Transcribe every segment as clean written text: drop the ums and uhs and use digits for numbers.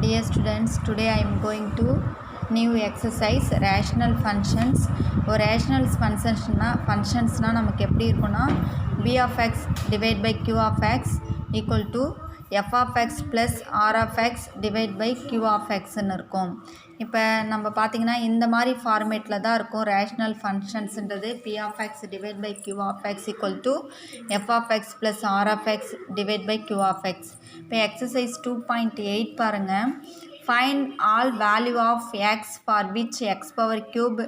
Dear students, today I am going to new exercise rational functions. ஒரு rational functionsனா நமக்கு எப்படி இருக்கும்னா b of x divided by q of x equal to f of x plus r of x divided by q of x ன்னு இருக்கும். இப்போ நம்ம பார்த்திங்கன்னா இந்த மாதிரி ஃபார்மேட்டில் தான் இருக்கும் rational ஃபங்க்ஷன்ஸுன்றது p of x divided by q of x equal to f of x plus r of x divided by q of x. இப்போ எக்ஸசைஸ் 2.8 பாருங்கள். Find all value of x for which x power cube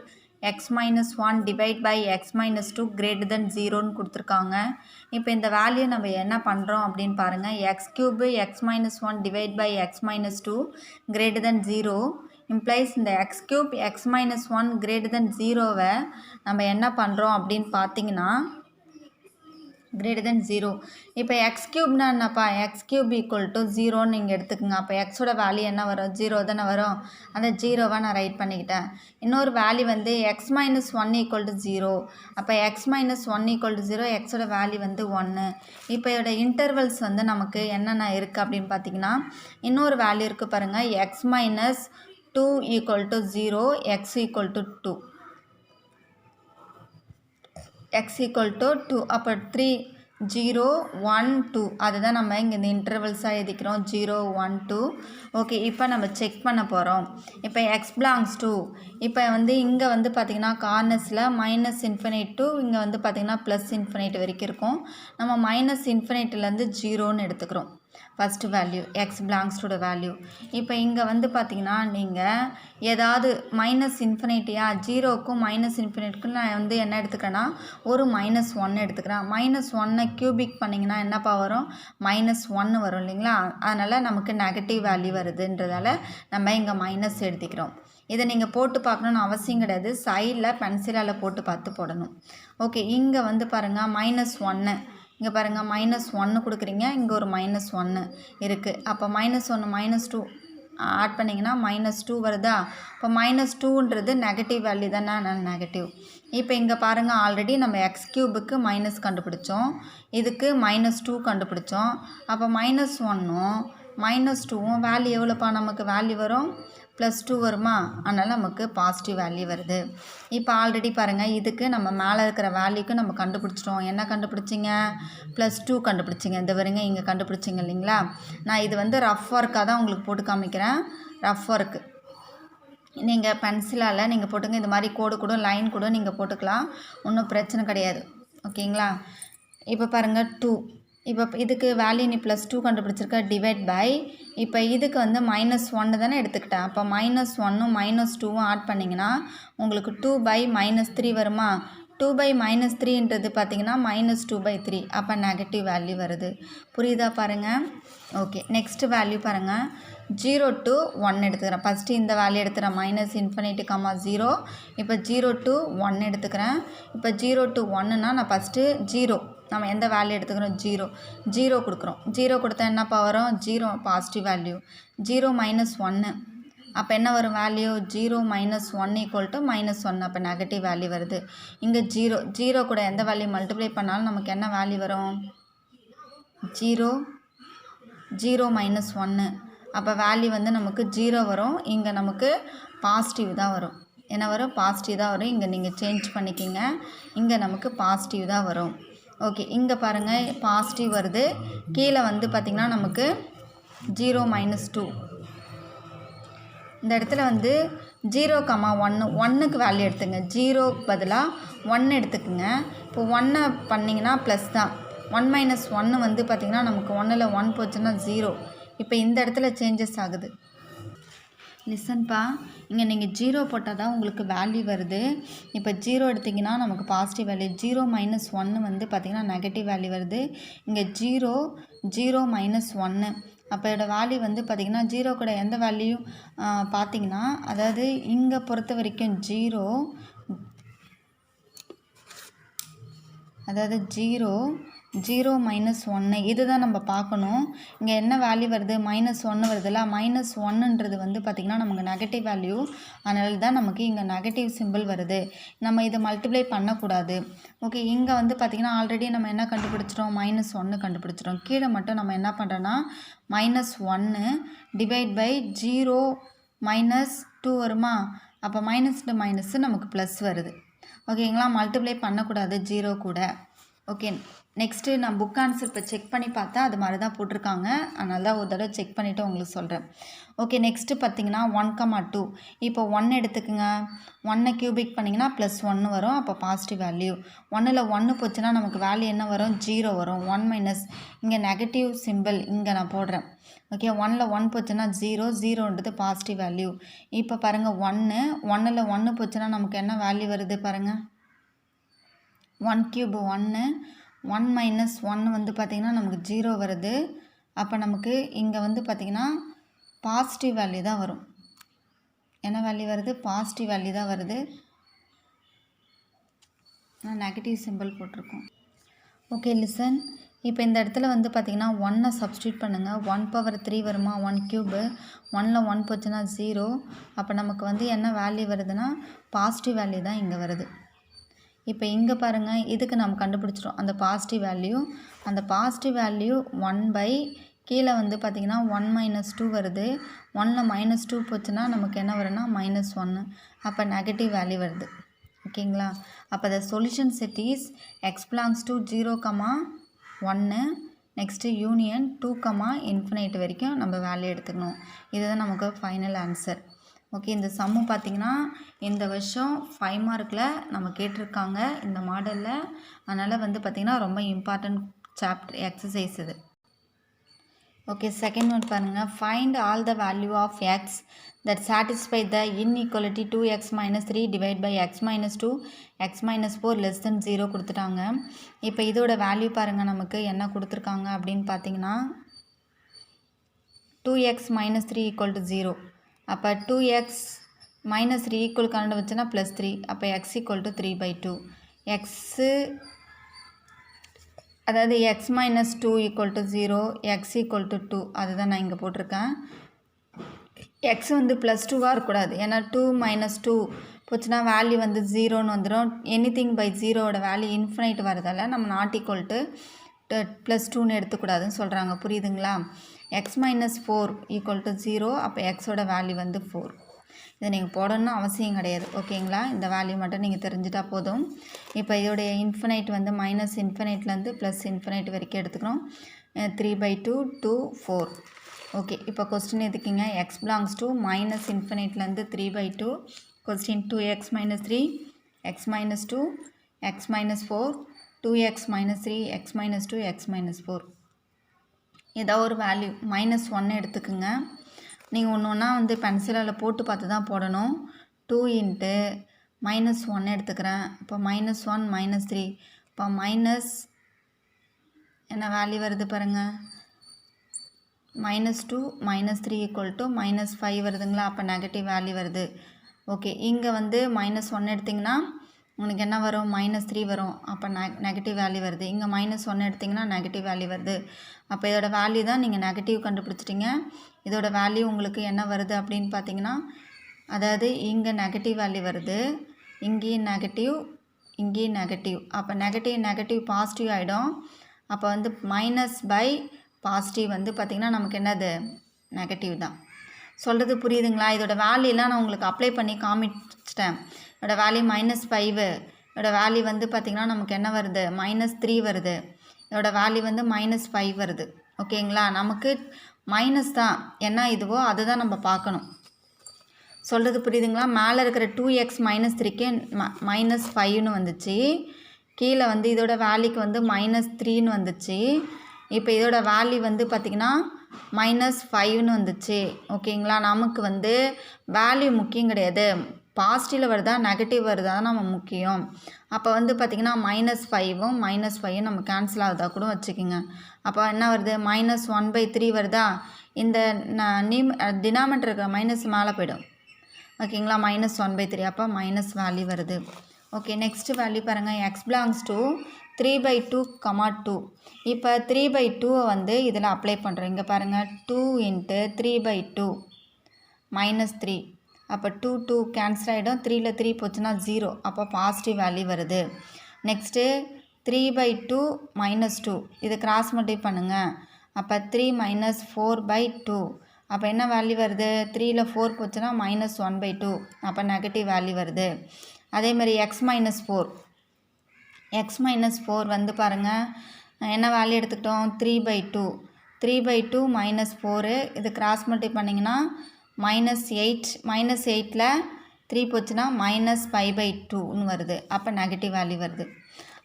x minus 1 divide by x minus 2 greater than 0ன்னு கொடுத்துருக்காங்க. இப்போ இந்த value நம்ம என்ன பண்ணுறோம் அப்படின்னு பாருங்கள். X cube x minus 1 divide by x minus 2 greater than 0 implies இந்த x cube x minus 1 greater than 0வை நம்ம என்ன பண்ணுறோம் அப்படின்னு பார்த்தீங்கன்னா கிரேட்டர் தென் 0. இப்போ எக்ஸ் க்யூப்னா என்னப்பா, எக்ஸ் க்யூப் ஈக்குவல் டு 0ன்னு நீங்கள் எடுத்துக்கோங்க. அப்போ எக்ஸோட வேல்யூ என்ன வரும், 0 தானே வரும். அந்த 0வை நான் ரைட் பண்ணிக்கிட்டேன். இன்னொரு வேல்யூ வந்து எக்ஸ் மைனஸ் 1 ஈக்குவல் டு 0. அப்போ எக்ஸ் மைனஸ் 1 ஈக்குவல் டு 0, எக்ஸோட வேல்யூ வந்து 1. இப்போ இதோட இன்டர்வல்ஸ் வந்து நமக்கு என்னென்ன இருக்குது அப்படின்னு பார்த்தீங்கன்னா இன்னொரு வேல்யூ இருக்குது பாருங்கள். X minus 2 equal to 0, X equal to 2, x equal to 2. அப்போ 3 0 1 2 அதுதான் நம்ம இங்கே இந்த இன்டர்வல்ஸாக எழுதிக்கிறோம். 0 1 2. ஓகே, இப்போ நம்ம செக் பண்ண போகிறோம். இப்போ x belongs to, இப்போ வந்து இங்கே வந்து பார்த்திங்கன்னா கார்னர்ஸில் மைனஸ் இன்ஃபினைட் டு இங்கே வந்து பார்த்திங்கன்னா ப்ளஸ் இன்ஃபினைட் வரைக்கும் இருக்கும். நம்ம மைனஸ் இன்ஃபினைட்லேருந்து 0ன்னு எடுத்துக்கிறோம் first value, X belongs to the value. இப்போ இங்கே வந்து பார்த்திங்கன்னா நீங்கள் ஏதாவது மைனஸ் இன்ஃபினிட்டியா, 0க்கும் மைனஸ் இன்ஃபினிட்டுக்கும் நான் வந்து என்ன எடுத்துக்கிறேன்னா ஒரு மைனஸ் 1 எடுத்துக்கிறேன். மைனஸ் 1 க்யூபிக் பண்ணிங்கன்னா என்னப்பா வரும், மைனஸ் 1 வரும் இல்லைங்களா. அதனால் நமக்கு நெகட்டிவ் வேல்யூ வருதுன்றதால நம்ம இங்கே மைனஸ் எடுத்துக்கிறோம். இதை நீங்கள் போட்டு பார்க்கணுன்னு அவசியம் கிடையாது, சைடில் பென்சிலால் போட்டு பார்த்து போடணும். ஓகே, இங்கே வந்து பாருங்கள் மைனஸ் 1, இங்கே பாருங்கள் மைனஸ் 1 கொடுக்குறீங்க, இங்கே ஒரு மைனஸ் 1 இருக்குது. அப்போ மைனஸ் 1 மைனஸ் 2 ஆட் பண்ணிங்கன்னா மைனஸ் 2 வருதா. இப்போ மைனஸ் 2ன்றது நெகட்டிவ் வேல்யூ தானே, நெகட்டிவ். இப்போ இங்கே பாருங்கள் ஆல்ரெடி நம்ம எக்ஸ் க்யூபுக்கு மைனஸ் கண்டுபிடிச்சோம், இதுக்கு மைனஸ் 2 கண்டுபிடிச்சோம். அப்போ மைனஸ் 1ம் மைனஸ் 2ம் வேல்யூ எவ்வளோப்பா, நமக்கு வேல்யூ வரும் ப்ளஸ் 2 வருமா. அதனால் நமக்கு பாசிட்டிவ் வேல்யூ வருது. இப்போ ஆல்ரெடி பாருங்கள் இதுக்கு நம்ம மேலே இருக்கிற வேல்யூக்கு நம்ம கண்டுபிடிச்சிட்டோம். என்ன கண்டுபிடிச்சிங்க, ப்ளஸ் 2 கண்டுபிடிச்சிங்க. இந்த வருங்க இங்கே கண்டுபிடிச்சிங்க இல்லைங்களா. நான் இது வந்து ரஃப் ஒர்க்காக தான் உங்களுக்கு போட்டு காமிக்கிறேன். ரஃப் ஒர்க்கு நீங்கள் பென்சிலால் நீங்கள் போட்டுங்க. இந்த மாதிரி கோடு கூட லைன் கூட நீங்கள் போட்டுக்கலாம், ஒன்றும் பிரச்சனை கிடையாது. ஓகேங்களா. இப்போ பாருங்கள் 2, இப்போ இதுக்கு வேல்யூ நீ ப்ளஸ் 2 கண்டுபிடிச்சிருக்க, டிவைட் பை இப்போ இதுக்கு வந்து மைனஸ் 1 தானே எடுத்துக்கிட்டேன். அப்போ மைனஸ் 1ம் மைனஸ் 2ம் ஆட் பண்ணிங்கன்னா உங்களுக்கு 2 பை மைனஸ் 3 வருமா. 2 பை மைனஸ் 3ன்றது பார்த்திங்கன்னா மைனஸ் 2 பை 3. அப்போ நெகட்டிவ் வேல்யூ வருது. புரியுதா பாருங்கள். ஓகே, நெக்ஸ்ட்டு வேல்யூ பாருங்கள். 0 to 1 எடுத்துக்கிறேன். ஃபஸ்ட்டு இந்த வேல்யூ எடுத்துக்கிறேன், மைனஸ் இன்ஃபினிட்டி 0. இப்போ 0 to 1 எடுத்துக்கிறேன். இப்போ 0 to 1னா நான் ஃபஸ்ட்டு 0 நம்ம எந்த வேல்யூ எடுத்துக்கிறோம், 0 கொடுக்குறோம். 0 கொடுத்தா என்னப்பா வரும், 0 பாசிட்டிவ் வேல்யூ. 0 மைனஸ் 1, அப்போ என்ன வரும் value, 0 minus 1 equal to minus 1. அப்போ நெகட்டிவ் வேல்யூ வருது. இங்கே 0 கூட எந்த வேல்யூ மல்டிப்ளை பண்ணாலும் நமக்கு என்ன வேல்யூ வரும், 0 மைனஸ் 1. அப்போ வேல்யூ வந்து நமக்கு 0 வரும். இங்கே நமக்கு பாசிட்டிவ் தான் வரும். என்ன வரும், பாசிட்டிவ் தான் வரும். இங்கே நீங்கள் சேஞ்ச் பண்ணிக்கிங்க, இங்கே நமக்கு பாசிட்டிவ் தான் வரும். ஓகே, இங்கே பாருங்கள் பாசிட்டிவ் வருது. கீழே வந்து பார்த்திங்கன்னா நமக்கு 0 மைனஸ் 2. இந்த இடத்துல வந்து 0, 1க்கு வேல்யூ எடுத்துங்க. 0க்கு பதிலாக 1 எடுத்துக்குங்க. இப்போ 1 பண்ணிங்கன்னா ப்ளஸ் தான். 1 மைனஸ் 1 வந்து பார்த்திங்கன்னா நமக்கு 1ல் 1 போச்சுன்னா 0. இப்போ இந்த இடத்துல சேஞ்சஸ் ஆகுது. லிசன்ப்பா, இங்கே நீங்கள் 0 போட்டால் தான் உங்களுக்கு வேல்யூ வருது. இப்போ 0 எடுத்திங்கன்னா நமக்கு பாசிட்டிவ் வேல்யூ. 0 மைனஸ் 1 வந்து பார்த்திங்கன்னா நெகட்டிவ் வேல்யூ வருது. இங்கே 0 மைனஸ் 1. அப்போ இதோட வேல்யூ வந்து பார்த்திங்கன்னா 0 கூட எந்த வேல்யூ பார்த்திங்கன்னா, அதாவது இங்கே பொறுத்த வரைக்கும் 0 0 -1 இதுதான் நம்ம பார்க்கணும். இங்கே என்ன வேல்யூ வருது -1 வருதுல்ல, -1ன்றது வந்து பார்த்திங்கன்னா நமக்கு நெகட்டிவ் வேல்யூ. அதனால தான் நமக்கு இங்கே நெகட்டிவ் சிம்பிள் வருது. நம்ம இதை மல்டிப்ளை பண்ணக்கூடாது. ஓகே, இங்கே வந்து பார்த்திங்கன்னா ஆல்ரெடி நம்ம என்ன கண்டுபிடிச்சிட்டோம், -1 கண்டுபிடிச்சிட்டோம். கீழே மட்டும் நம்ம என்ன பண்ணுறோன்னா -1 டிவைட் பை 0 -2 வருமா, அப்போ மைனஸ் டு மைனஸ் நமக்கு ப்ளஸ் வருது. ஓகேங்களா, மல்டிப்ளை பண்ணக்கூடாது 0 கூட. ஓகே, நெக்ஸ்ட்டு நான் புக் ஆன்சர் இப்போ செக் பண்ணி பார்த்தா அது மாதிரி தான் போட்டிருக்காங்க. அதனால தான் ஒரு தடவை செக் பண்ணிவிட்டு உங்களுக்கு சொல்கிறேன். ஓகே, நெக்ஸ்ட்டு பார்த்தீங்கன்னா 1,2 இப்போ 1 எடுத்துக்குங்க. 1 கியூபிக் பண்ணிங்கன்னா +1 வரும், அப்போ பாசிட்டிவ் வேல்யூ. 1ல் 1 போச்சுன்னா நமக்கு வேல்யூ என்ன வரும், 0 வரும். 1 மைனஸ் இங்கே நெகட்டிவ் சிம்பிள் இங்கே நான் போடுறேன். ஓகே, 1ல் 1 போச்சுன்னா 0, 0ன்றது பாசிட்டிவ் வேல்யூ. இப்போ பாருங்கள் 1ல் 1 போச்சுன்னா நமக்கு என்ன வேல்யூ வருது பாருங்கள், 1 கியூப் 1 1 மைனஸ் 1 வந்து பார்த்திங்கன்னா நமக்கு 0 வருது. அப்போ நமக்கு இங்கே வந்து பார்த்திங்கன்னா பாசிட்டிவ் வேல்யூ தான் வரும். என்ன வேல்யூ வருது, பாசிட்டிவ் வேல்யூ தான் வருது. நான் நெகட்டிவ் சிம்பிள் போட்டிருக்கோம். Okay, listen. இப்போ இந்த இடத்துல வந்து பார்த்திங்கன்னா 1 சப்ஸ்டியூட் பண்ணுங்கள். 1/3 வருமா, 1 கியூபு. 1ல் 1 போச்சுன்னா 0. அப்போ நமக்கு வந்து என்ன வேல்யூ வருதுன்னா பாசிட்டிவ் வேல்யூ தான் இங்கே வருது. இப்போ இங்கே பாருங்கள், இதுக்கு நம்ம கண்டுபிடிச்சிட்டோம் அந்த பாசிட்டிவ் வேல்யூ. அந்த பாசிட்டிவ் வேல்யூ 1 கீழே வந்து பார்த்திங்கன்னா 1 - 2 வருது. 1ல் -2 போச்சுன்னா நமக்கு என்ன வரும்னா -1. அப்போ நெகட்டிவ் வேல்யூ வருது. ஓகேங்களா, அப்போ the solution set is x belongs to 0, 1 next union 2, வரைக்கும் நம்ம வேல்யூ எடுத்துக்கணும். இதுதான் நமக்கு ஃபைனல் ஆன்சர். ஓகே, இந்த சம்மு பார்த்திங்கன்னா இந்த வருஷம் 5 மார்க்கில் நம்ம கேட்டிருக்காங்க இந்த மாடலில். அதனால் வந்து பார்த்திங்கன்னா ரொம்ப இம்பார்ட்டன்ட் சாப்டர் எக்ஸசைஸ் இது. ஓகே, செகண்ட் ஒன் பாருங்கள். Find all the value of x that satisfy the inequality 2x - 3 divide by x - 2 x - 4 less than 0 கொடுத்துட்டாங்க. இப்போ இதோட வேல்யூ பாருங்கள் நமக்கு என்ன கொடுத்துருக்காங்க அப்படின்னு பார்த்தீங்கன்னா 2x - 3 = 0. அப்போ 2x - 3 ஈக்குவல் கரண்ட் வச்சுன்னா +3. அப்போ x = 3/2. எக்ஸு அதாவது x - 2 = 0, x = 2. அதுதான் நான் இங்கே போட்டிருக்கேன். x வந்து +2வாக இருக்கக்கூடாது. ஏன்னா 2 - 2 போச்சுன்னா வேல்யூ வந்து 0ன்னு வந்துடும். எனிதிங் பை 0வோட வேல்யூ இன்ஃபினைட் வரதால் நம்ம நாட் ஈக்குவல் டு +2ன்னு எடுத்துக்கூடாதுன்னு சொல்கிறாங்க. புரியுதுங்களா? x - 4 = 0. அப்போ எக்ஸோட வேல்யூ வந்து 4. இதை நீங்கள் போடணும்னு அவசியம் கிடையாது. ஓகேங்களா, இந்த வேல்யூ மட்டும் நீங்கள் தெரிஞ்சிட்டா போதும். இப்போ இதோடைய இன்ஃபினைட் வந்து -இன்ஃபினைட்லேருந்து +∞ வரைக்கும் எடுத்துக்கிறோம். 3/2 to 4. ஓகே, இப்போ கொஸ்டின் எதுக்குங்க, x belongs to -∞லேருந்து 3/2. Question 2x - 3 x - 2 x - 4 2x - 3 x - 2 x - 4. ஏதாவது ஒரு வேல்யூ -1 எடுத்துக்குங்க. நீங்கள் ஒன்று ஒன்றா வந்து பென்சிலால் போட்டு பார்த்து தான் போடணும். 2 × -1 எடுத்துக்கிறேன். இப்போ -1 -3 இப்போ மைனஸ் என்ன வேல்யூ வருது பாருங்கள், -2 -3 = -5 வருதுங்களா. அப்போ நெகட்டிவ் வேல்யூ வருது. ஓகே, இங்கே வந்து -1 எடுத்திங்கன்னா உனக்கு என்ன வரும், -3 வரும். அப்போ நெகட்டிவ் வேல்யூ வருது. இங்கே -1 எடுத்திங்கன்னா நெகட்டிவ் வேல்யூ வருது. அப்போ இதோட வேல்யூ தான் நீங்கள் நெகட்டிவ் கண்டுபிடிச்சிட்டிங்க. இதோட வேல்யூ உங்களுக்கு என்ன வருது அப்படின்னு பார்த்தீங்கன்னா, அதாவது இங்கே நெகட்டிவ் வேல்யூ வருது, இங்கேயும் நெகட்டிவ், இங்கேயும் நெகட்டிவ். அப்போ நெகட்டிவ் பாசிட்டிவ் ஆகிடும். அப்போ வந்து பாசிட்டிவ் வந்து பார்த்திங்கன்னா நமக்கு என்னது, நெகட்டிவ் தான். சொல்கிறது புரியுதுங்களா? இதோட வேல்யூலாம் நான் உங்களுக்கு அப்ளை பண்ணி காமிச்சிட்டேன். இதோட வேல்யூ -5. இதோட வேல்யூ வந்து பார்த்திங்கன்னா நமக்கு என்ன வருது, -3 வருது. இதோட வேல்யூ வந்து -5 வருது. ஓகேங்களா, நமக்கு மைனஸ் தான் என்ன இதுவோ அதுதான் நம்ம பார்க்கணும். சொல்கிறது புரியுதுங்களா? மேலே இருக்கிற 2x - 3க்கு -5ன்னு வந்துச்சு. கீழே வந்து இதோட வேல்யூக்கு வந்து -3ன்னு வந்துச்சு. இப்போ இதோட வேல்யூ வந்து பார்த்திங்கன்னா -5ன்னு வந்துச்சு. ஓகேங்களா, நமக்கு வந்து வேல்யூ முக்கியம் கிடையாது, பாசிட்டிவில் வருதா நெகட்டிவ் வருதா தான் நம்ம முக்கியம். அப்போ வந்து பார்த்திங்கன்னா -5ம் -5ம் நம்ம கேன்சல் ஆகுதா கூட வச்சுக்கோங்க. அப்போ என்ன வருது, -1/3 வருதா. இந்த டினாமினேட்டர் இருக்கிற மைனஸ் மேலே போய்டும். ஓகேங்களா, -1/3 அப்போ மைனஸ் வேல்யூ வருது. ஓகே, நெக்ஸ்ட் வேல்யூ பாருங்கள். x belongs to 3/2, 2. இப்போ 3/2 வந்து இதில் அப்ளை பண்ணுறோம். இங்கே பாருங்கள் 2 × 3/2 -3. அப்போ 2 2 கேன்சல் ஆகிடும். 3ல் 3 போச்சுன்னா 0. அப்போ பாசிட்டிவ் வேல்யூ வருது. நெக்ஸ்ட்டு 3/2 -2 இது கிராஸ் மல்டிப்ளை பண்ணுங்கள். அப்போ 3 - 4/2 அப்போ என்ன வேல்யூ வருது? 3ல் 4 போச்சுன்னா -1/2 அப்போ நெகட்டிவ் வேல்யூ வருது. அதே மாதிரி x - 4 வந்து பாருங்கள் என்ன வேல்யூ எடுத்துக்கிட்டோம்? 3/2 3/2 -4 இது கிராஸ் மல்டிப்ளை பண்ணிங்கன்னா -8 -8ல் 3 போச்சுன்னா -5/2ன்னு வருது. அப்போ நெகட்டிவ் வேல்யூ வருது.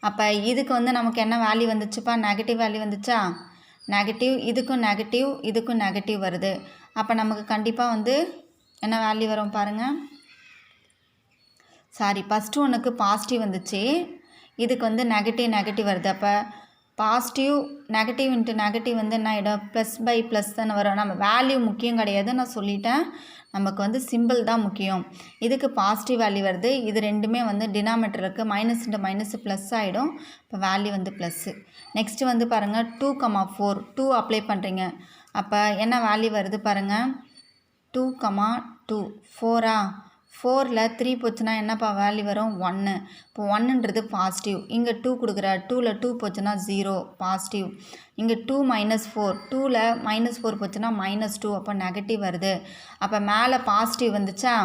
அப்போ இதுக்கு வந்து நமக்கு என்ன வேல்யூ வந்துச்சுப்பா? நெகட்டிவ் வேல்யூ வந்துச்சா? நெகட்டிவ், இதுக்கும் நெகட்டிவ், இதுக்கும் நெகட்டிவ் வருது. அப்போ நமக்கு கண்டிப்பாக வந்து என்ன வேல்யூ வரும் பாருங்கள். ஃபஸ்ட்டு ஒன்றுக்கு பாசிட்டிவ் வந்துச்சு, இதுக்கு வந்து நெகட்டிவ் வருது. அப்போ பாசிட்டிவ் நெகட்டிவ் இன்ட்டு நெகட்டிவ் வந்து என்ன ஆகிடும்? +/+ தானே வரும். நம்ம வேல்யூ முக்கியம் கிடையாது, நான் சொல்லிட்டேன். நமக்கு வந்து சிம்பிள் தான் முக்கியம். இதுக்கு பாசிட்டிவ் வேல்யூ வருது. இது ரெண்டுமே வந்து டினாமினேட்டர் இருக்குது. மைனஸ் இன்ட்டு மைனஸ் ப்ளஸ் ஆகிடும். இப்போ வேல்யூ வந்து ப்ளஸ்ஸு. நெக்ஸ்ட்டு வந்து பாருங்கள் 2, 4 2 அப்ளை பண்ணுறீங்க. அப்போ என்ன வேல்யூ வருது பாருங்கள். 2, 2 4ஆ? 4ல் 3 போச்சுன்னா என்னப்பா வேல்யூ வரும்? 1. இப்போ 1ன்றது பாசிட்டிவ். இங்கே 2 கொடுக்குற 2ல் 2 போச்சுன்னா 0 பாசிட்டிவ். இங்கே 2 - 4 2ல் -4 போச்சுன்னா -2 அப்போ நெகட்டிவ் வருது. அப்போ மேலே பாசிட்டிவ் வந்துச்சா?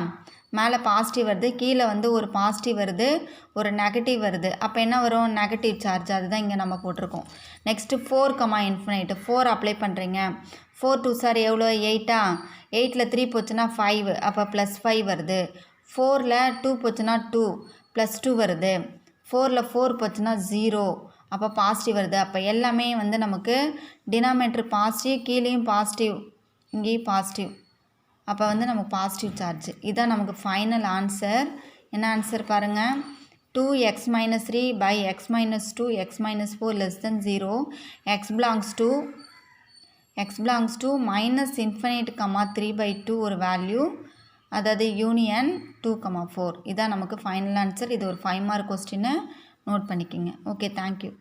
மேலே பாசிட்டிவ் வருது, கீழே வந்து ஒரு பாசிட்டிவ் வருது, ஒரு நெகட்டிவ் வருது. அப்போ என்ன வரும்? Negative charge. அதுதான் இங்கே நம்ம போட்டிருக்கோம். நெக்ஸ்ட்டு 4, 4 அப்ளை பண்ணுறீங்க. 4 2 சார் எவ்வளோ? 8ஆ? 8ல் 3 போச்சுன்னா 5 அப்போ +5 வருது. 4ல் 2 போச்சுன்னா 2 +2 வருது. 4ல் 4 போச்சுன்னா 0 அப்போ பாசிட்டிவ் வருது. அப்போ எல்லாமே வந்து நமக்கு டினாமினேட்டர் பாசிட்டிவ், கீழேயும் பாசிட்டிவ், இங்கேயும் பாசிட்டிவ். அப்போ வந்து நமக்கு பாசிட்டிவ் சார்ஜ். இதுதான் நமக்கு ஃபைனல் ஆன்சர். என்ன ஆன்சர் பாருங்கள். 2x - 3/x - 2 x - 4 <0. x belongs to -3/2 ஒரு வேல்யூ, அதாவது யூனியன் 2, 4. இதான் நமக்கு ஃபைனல் ஆன்சர். இது ஒரு 5 மார்க் கொஸ்டின்னு நோட் பண்ணிக்கோங்க. Okay, thank you.